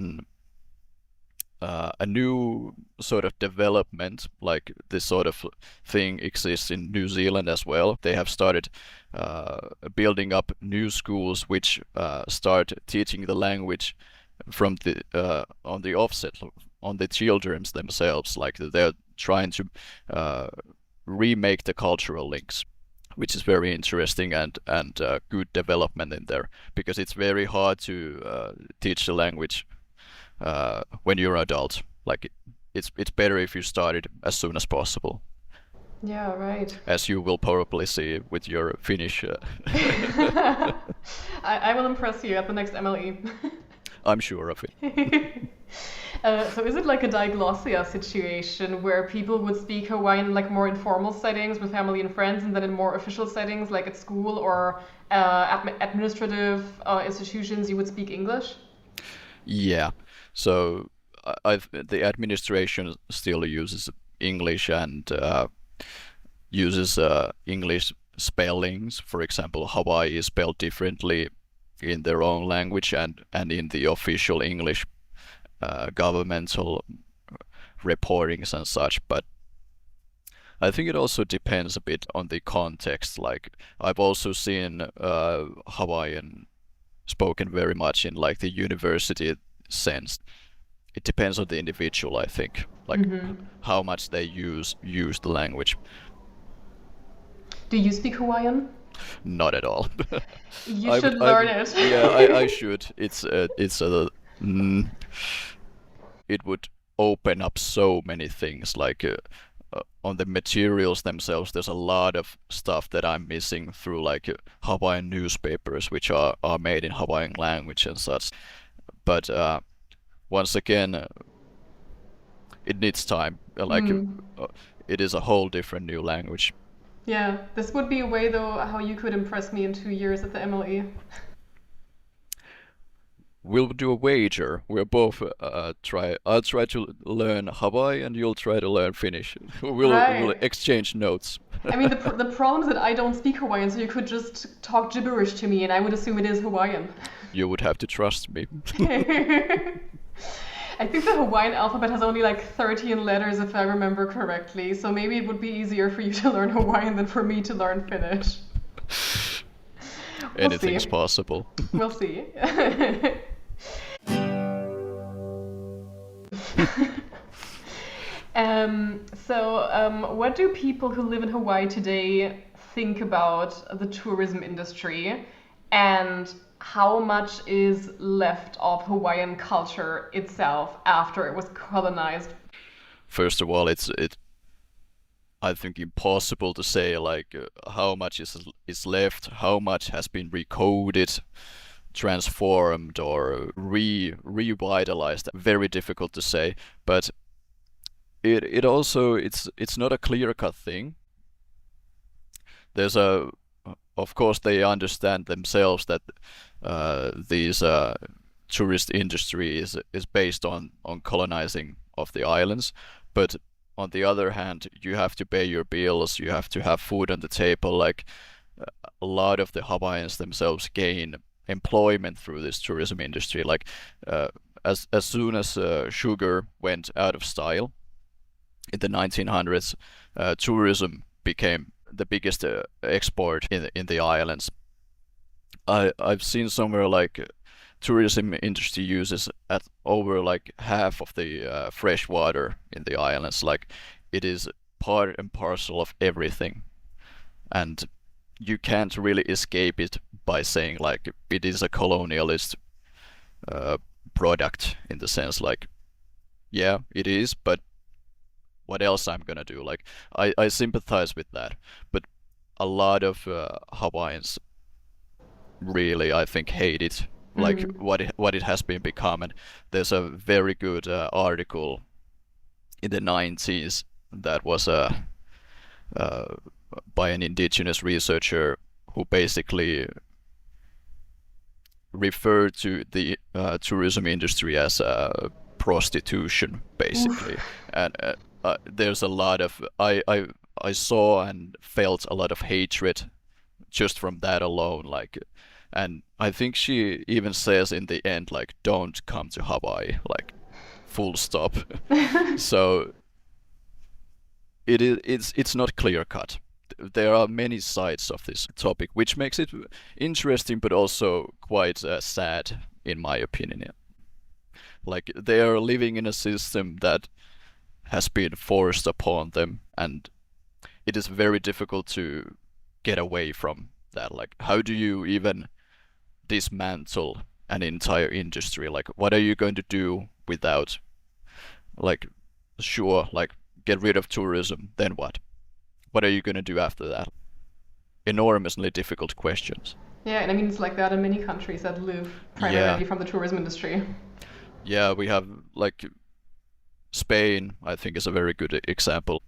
new sort of development. Like this sort of thing exists in New Zealand as well. They have started building up new schools which start teaching the language from the on the offset on the children themselves. Like they're trying to remake the cultural links, which is very interesting and good development in there, because it's very hard to teach the language when you're an adult. Like it's better if you start it as soon as possible,
Yeah, right.
as you will probably see with your Finnish.
I will impress you at the next MLE.
I'm sure of it.
So is it like a diglossia situation where people would speak Hawaiian like more informal settings with family and friends, and then in more official settings like at school or administrative institutions you would speak English?
Yeah. So the administration still uses English and uses English spellings. For example, Hawaii is spelled differently in their own language and in the official English governmental reportings and such. But I think it also depends a bit on the context. Like I've also seen Hawaiian spoken very much in like the university sense. It depends on the individual, I think, like how much they use the language.
Do you speak Hawaiian?
Not at all.
You should learn it.
Yeah, I should. It would open up so many things. Like on the materials themselves, there's a lot of stuff that I'm missing through like Hawaiian newspapers, which are made in Hawaiian language and such. But once again, it needs time. Like it is a whole different new language.
Yeah, this would be a way though how you could impress me in 2 years at the MLE.
We'll do a wager. We'll both try. I'll try to learn Hawaii, and you'll try to learn Finnish. We'll
Right.
exchange notes.
I mean, the problem is that I don't speak Hawaiian, so you could just talk gibberish to me and I would assume it is Hawaiian.
You would have to trust me.
I think the Hawaiian alphabet has only like 13 letters if I remember correctly, so maybe it would be easier for you to learn Hawaiian than for me to learn Finnish. We'll
Anything's
see.
possible.
We'll see. What do people who live in Hawaii today think about the tourism industry, and how much is left of Hawaiian culture itself after it was colonized?
First of all, it's I think impossible to say like how much is left, how much has been recoded, transformed, or revitalized. Very difficult to say, but it also it's not a clear-cut thing. There's of course they understand themselves that these tourist industry is based on colonizing of the islands, but on the other hand, you have to pay your bills, you have to have food on the table. Like a lot of the Hawaiians themselves gain employment through this tourism industry. Like as soon as sugar went out of style in the 1900s, tourism became the biggest export in the islands. I've seen somewhere like tourism industry uses at over like half of the fresh water in the islands. Like it is part and parcel of everything, and you can't really escape it by saying like it is a colonialist product, in the sense like yeah it is, but what else I'm gonna do? Like I sympathize with that, but a lot of Hawaiians really I think hate it, like what it has been become. And there's a very good article in the 90s that was by an indigenous researcher who basically referred to the tourism industry as prostitution, basically. And there's a lot of I saw and felt a lot of hatred just from that alone. Like, and I think she even says in the end like, don't come to Hawaii, like full stop. So it's not clear cut. There are many sides of this topic, which makes it interesting but also quite sad in my opinion. Like they are living in a system that has been forced upon them, and it is very difficult to get away from that. Like, how do you even dismantle an entire industry? Like, what are you going to do without, like, sure, like, get rid of tourism, then what? What are you going to do after that? Enormously difficult questions.
Yeah, and I mean, it's like that in many countries that live primarily
Yeah,
from the tourism industry.
yeah, we have, like, Spain, I think, is a very good example.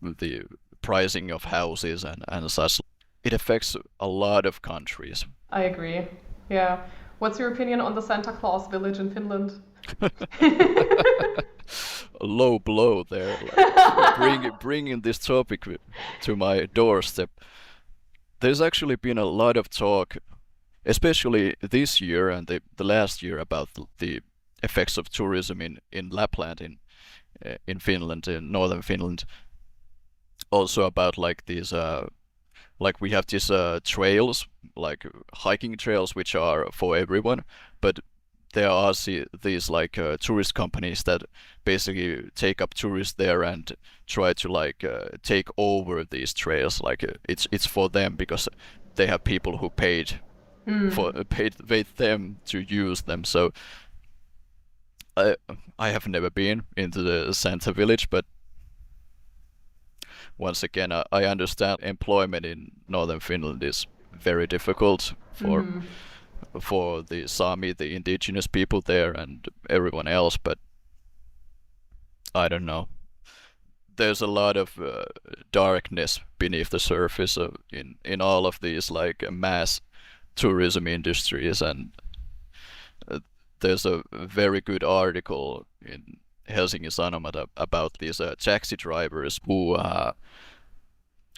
The pricing of houses and such. It affects a lot of countries.
I agree. Yeah. What's your opinion on the Santa Claus village in Finland?
A low blow there, like, bringing this topic to my doorstep. There's actually been a lot of talk, especially this year and the last year, about the effects of tourism in Lapland, in Finland, in northern Finland. Also about like these like we have these trails, like hiking trails, which are for everyone, but there are these like tourist companies that basically take up tourists there and try to like take over these trails. Like it's for them because they have people who paid them to use them. So I I have never been into the Santa village, but once again, I understand employment in northern Finland is very difficult for the Sami, the indigenous people there, and everyone else. But I don't know. There's a lot of darkness beneath the surface in all of these like mass tourism industries, and there's a very good article in Helsingin Sanomat about these taxi drivers who,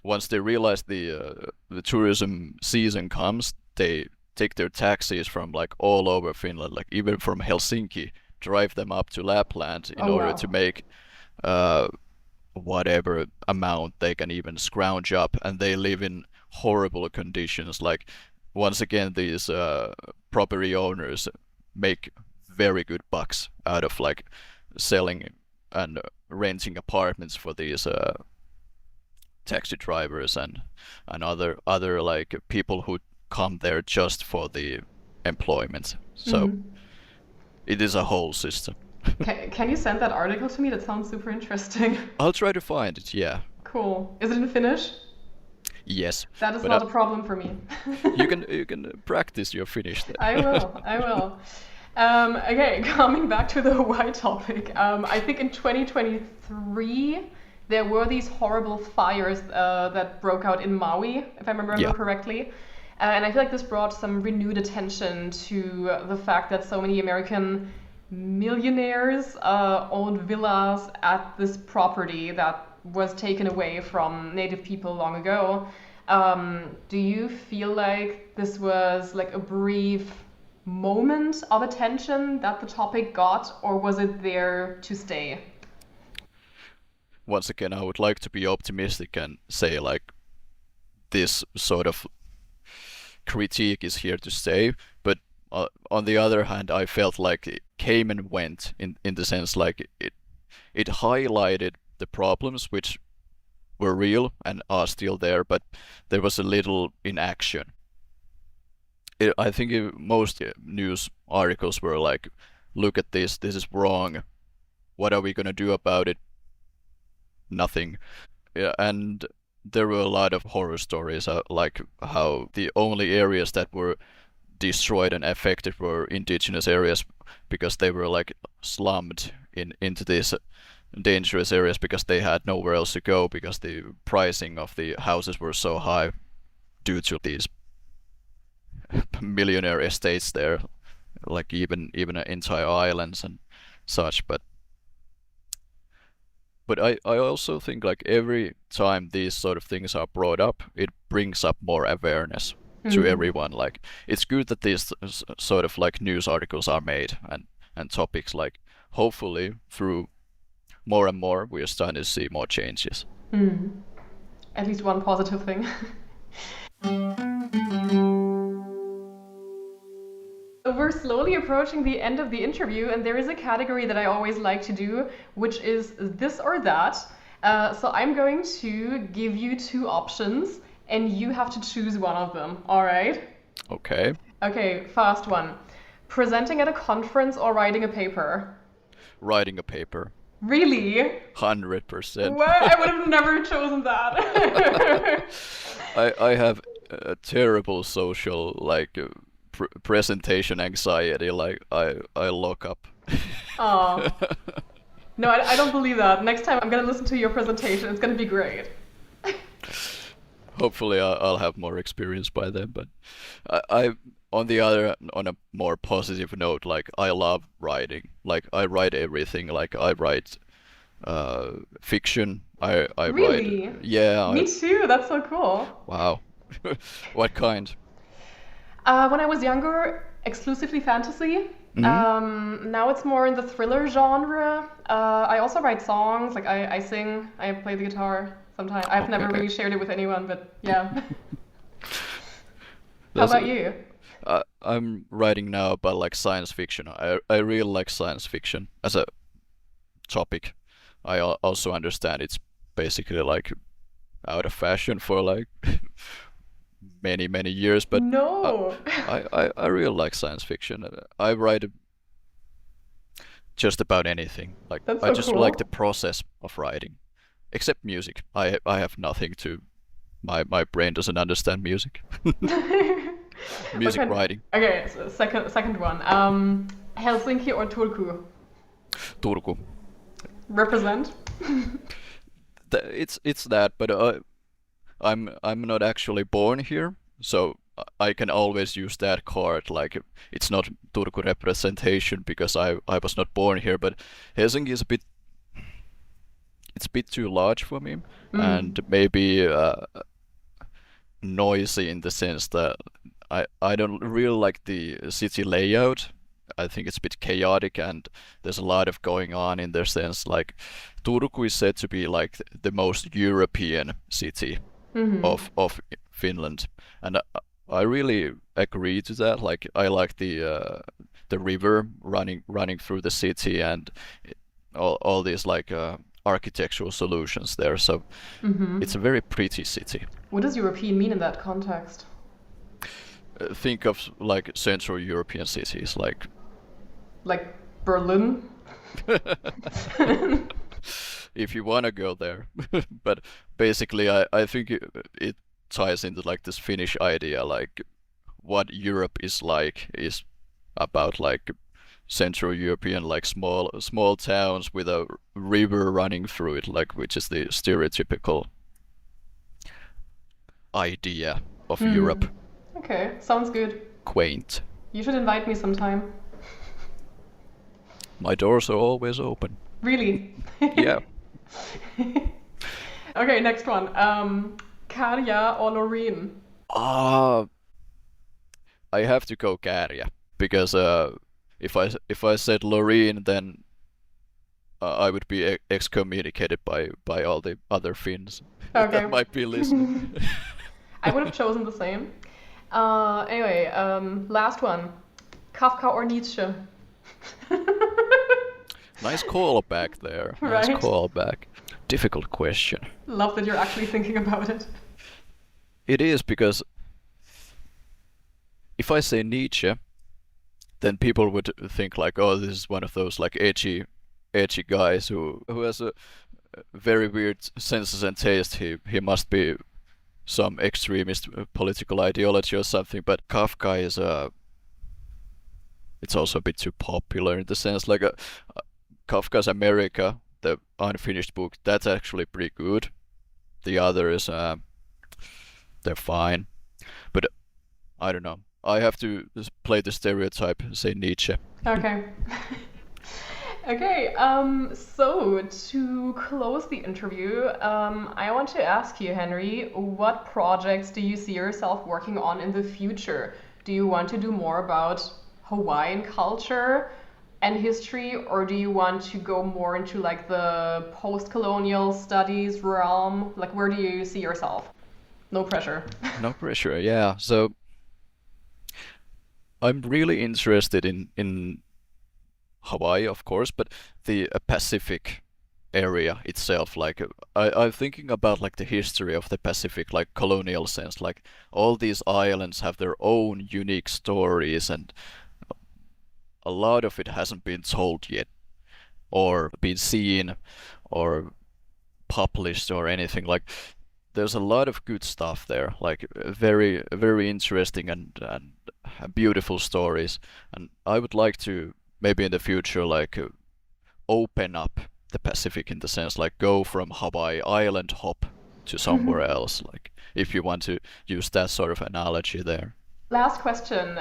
once they realize the tourism season comes, they take their taxis from like all over Finland, like even from Helsinki, drive them up to Lapland in
Oh,
order
wow.
to make whatever amount they can even scrounge up, and they live in horrible conditions. Like once again, these property owners make very good bucks out of like selling and renting apartments for these taxi drivers and other like people who come there just for the employment. So
Mhm.
it is a whole system.
Can you send that article to me? That sounds super interesting.
I'll try to find it. Yeah.
Cool. Is it in Finnish?
Yes.
That is
But
not a problem for me.
you can practice your Finnish
I
there.
will. I will. Okay, coming back to the Hawaii topic. I think in 2023 there were these horrible fires that broke out in Maui, if I remember
Yeah.
correctly. And I feel like this brought some renewed attention to the fact that so many American millionaires owned villas at this property that was taken away from native people long ago. Do you feel like this was like a brief moment of attention that the topic got, or was it there to stay?
Once again, I would like to be optimistic and say like this sort of critique is here to stay, but on the other hand, I felt like it came and went in the sense like it highlighted the problems which were real and are still there, but there was a little inaction. I think most news articles were like, "Look at this. This is wrong. What are we gonna do about it? Nothing." Yeah, and there were a lot of horror stories, like how the only areas that were destroyed and affected were indigenous areas because they were like slummed into these dangerous areas because they had nowhere else to go because the pricing of the houses were so high due to these millionaire estates there, like even entire islands and such. But I also think like every time these sort of things are brought up, it brings up more awareness to
Hmm.
everyone. Like it's good that these sort of like news articles are made and topics like hopefully through more and more we are starting to see more changes.
Hmm. At least one positive thing. So we're slowly approaching the end of the interview, and there is a category that I always like to do, which is this or that. So I'm going to give you two options, and you have to choose one of them, all right?
Okay.
Okay, first one. Presenting at a conference or writing a paper?
Writing a paper.
Really?
100%.
Well, I would have never chosen that.
I have a terrible social presentation anxiety. Like I lock up.
Oh. No, I don't believe that. Next time I'm gonna listen to your presentation. It's gonna be great.
Hopefully I'll have more experience by then. But on a more positive note, like I love writing. Like I write everything. Like I write fiction. I
Really?
write. Yeah.
Me too. That's so cool.
Wow. What kind?
When I was younger, exclusively fantasy. Now it's more in the thriller genre. I also write songs. Like I sing. I play the guitar sometimes. I've never
Okay.
really shared it with anyone, but yeah. How
That's
about you?
I'm writing now about like science fiction. I really like science fiction as a topic. Also understand it's basically like out of fashion for like many years, but
No.
I really like science fiction. I write just about anything. Like
That's
I
so
just
cool.
like the process of writing, except music. I have nothing to. My brain doesn't understand music. Music
Okay.
writing.
Okay, so second one. Helsinki or Turku?
Turku.
Represent.
It's that, but I'm not actually born here, so I can always use that card. Like it's not Turku representation because I was not born here, but Helsinki is a bit too large for me, and maybe noisy in the sense that I don't really like the city layout. I think it's a bit chaotic and there's a lot of going on in their sense. Like Turku is said to be like the most European city of Finland, and I really agree to that. Like I like the river running through the city and all these like architectural solutions there. So it's a very pretty city.
What does European mean in that context?
Think of like Central European cities, like
Like Berlin?
if you want to go there. But basically, I think it ties into like this Finnish idea, like what Europe is like is about like Central European, like small towns with a river running through it, like which is the stereotypical idea of Europe.
Okay, sounds good.
Quaint.
You should invite me sometime.
My doors are always open.
Really?
Yeah.
Okay, next one. Karja or Loreen?
I have to go Kärja because if I said Loreen, then I would be excommunicated by all the other Finns
Okay.
that might be listening.
I would have chosen the same. Anyway, last one. Kafka or Nietzsche?
Nice callback there. Nice
Right.
callback. Difficult question.
Love that you're actually thinking about it.
It is because if I say Nietzsche, then people would think like, oh, this is one of those like edgy guys who has a very weird senses and taste. He must be some extremist political ideology or something. But Kafka is it's also a bit too popular in the sense like Kafka's America, the unfinished book, that's actually pretty good. The others, they're fine, but I don't know. I have to play the stereotype, say Nietzsche.
Okay. Okay, so to close the interview, I want to ask you, Henry, what projects do you see yourself working on in the future? Do you want to do more about Hawaiian culture and history, or do you want to go more into like the post-colonial studies realm? Like, where do you see yourself? No pressure.
No pressure, yeah. So I'm really interested in Hawaii, of course, but the Pacific area itself. Like I'm thinking about like the history of the Pacific, like colonial sense. Like all these islands have their own unique stories, and a lot of it hasn't been told yet, or been seen, or published, or anything. Like there's a lot of good stuff there. Like very interesting and beautiful stories. And I would like to maybe in the future like open up the Pacific in the sense like go from Hawaii island hop to somewhere else, like if you want to use that sort of analogy there.
Last question.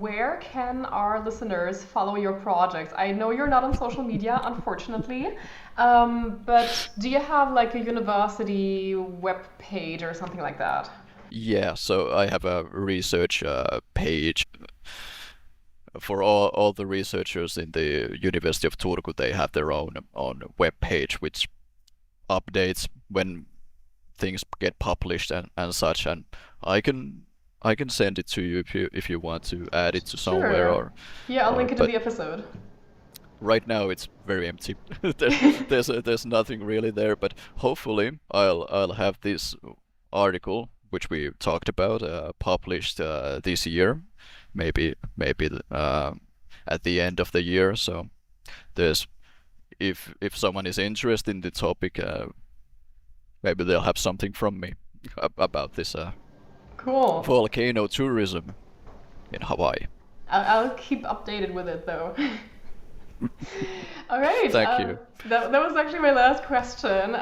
Where can our listeners follow your projects? I know you're not on social media, unfortunately, but do you have like a university web page or something like that?
Yeah, so I have a research page for all the researchers in the University of Turku. They have their own web page which updates when things get published and such, and I can I can send it to you if you want to add it to somewhere,
Sure. Yeah, I'll
or
link it in
but
the episode.
right now it's very empty. There's nothing really there, but hopefully I'll have this article which we talked about published this year, maybe at the end of the year. So there's if someone is interested in the topic, maybe they'll have something from me about this
Cool.
volcano tourism in Hawaii.
I'll keep updated with it though. All right.
Thank you.
That was actually my last question.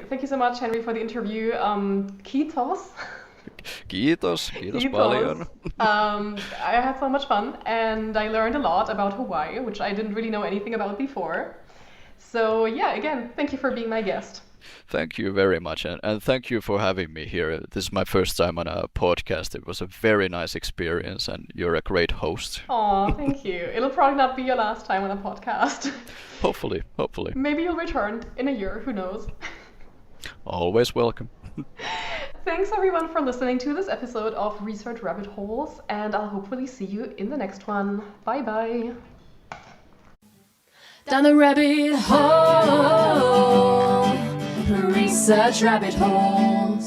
Thank you so much, Henry, for the interview. Kiitos.
Kiitos paljon.
I had so much fun and I learned a lot about Hawaii, which I didn't really know anything about before. So yeah, again, thank you for being my guest.
Thank you very much, and thank you for having me here. This is my first time on a podcast. It was a very nice experience, and you're a great host.
Aw, thank you. It'll probably not be your last time on a podcast.
Hopefully.
Maybe you'll return in a year, who knows?
Always welcome.
Thanks everyone for listening to this episode of Research Rabbit Holes, and I'll hopefully see you in the next one. Bye bye.
Down the rabbit hole, research rabbit holes.